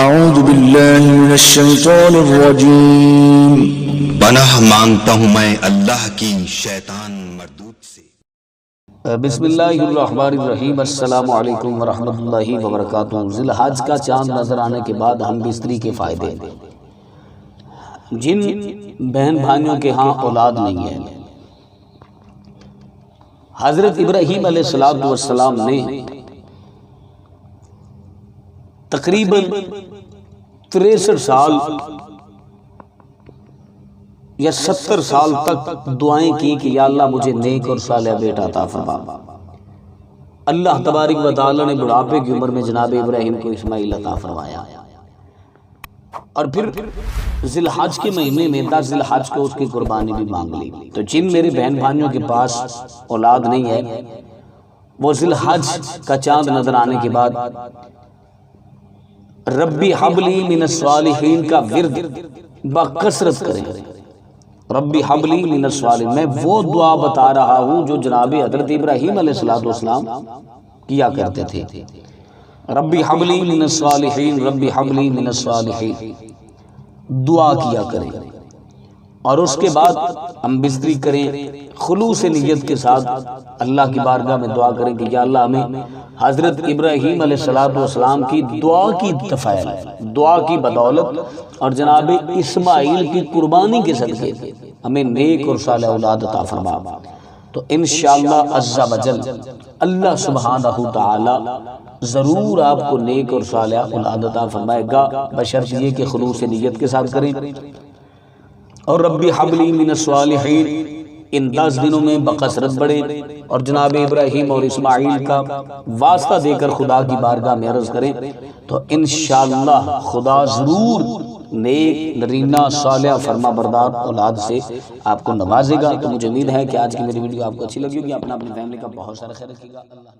اعوذ باللہ من الشیطان الرجیم۔ پناہ مانگتا ہوں میں اللہ کی شیطان مردود سے۔ بسم اللہ الرحمن الرحیم۔ السلام علیکم ورحمۃ اللہ وبرکاتہ۔ ذی الحج کا چاند نظر آنے کے بعد ہم بستری کے فائدے۔ جن بہن بھائیوں کے ہاں اولاد نہیں ہے، حضرت ابراہیم علیہ السلام نے تقریباً 63 سال یا 70 سال تک دعائیں کی کہ یا اللہ مجھے نیک اور صالح بیٹا عطا فرما۔ اللہ تبارک و تعالی نے بڑھاپے کی عمر میں جناب ابراہیم کو اسماعیل عطا فرمایا، اور پھر ذی الحج کے مہینے میں 10 ذی الحج کو اس کی قربانی بھی مانگ لی۔ تو جن میرے بہن بھائیوں کے پاس اولاد نہیں ہے، وہ ذی الحج کا چاند نظر آنے کے بعد ربی حب لی من الصالحین کا ورد بکثرت کریں۔ ربی حب لی من الصالحین، میں وہ دعا بتا رہا ہوں جو جناب حضرت ابراہیم علیہ السلام کیا کرتے تھے۔ ربی حب لی من الصالحین، ربی حب لی من الصالحین دعا کیا کریں، اور اس کے بعد ہم بستری کریں، خلوص نیت کے ساتھ اللہ کی بارگاہ میں دعا کریں کہ یا اللہ ہمیں حضرت ابراہیم علیہ السلام کی دعا کی دفعہ، دعا کی بدولت اور جناب اسماعیل کی قربانی کے صدقے ہمیں نیک اور صالح اولاد عطا فرما۔ تو انشاءاللہ عز و جل اللہ سبحانہ تعالی ضرور آپ کو نیک اور صالح اولاد عطا فرمائے گا، بشرط یہ کہ خلوص نیت کے ساتھ کریں۔ اور ربی حب لی من الصالحین ان 10 دنوں میں بکثرت بڑھے، اور جناب ابراہیم اور اسماعیل کا واسطہ دے کر خدا کی بارگاہ میں عرض کریں، تو انشاءاللہ خدا ضرور نیک نرینہ صالح فرما بردار اولاد سے آپ کو نوازے گا۔ تو مجھے امید ہے کہ آج کی میری ویڈیو آپ کو اچھی لگی ہوگی۔ اپنا اپنی فیملی کا بہت سارا خیال رکھیے گا۔ اللہ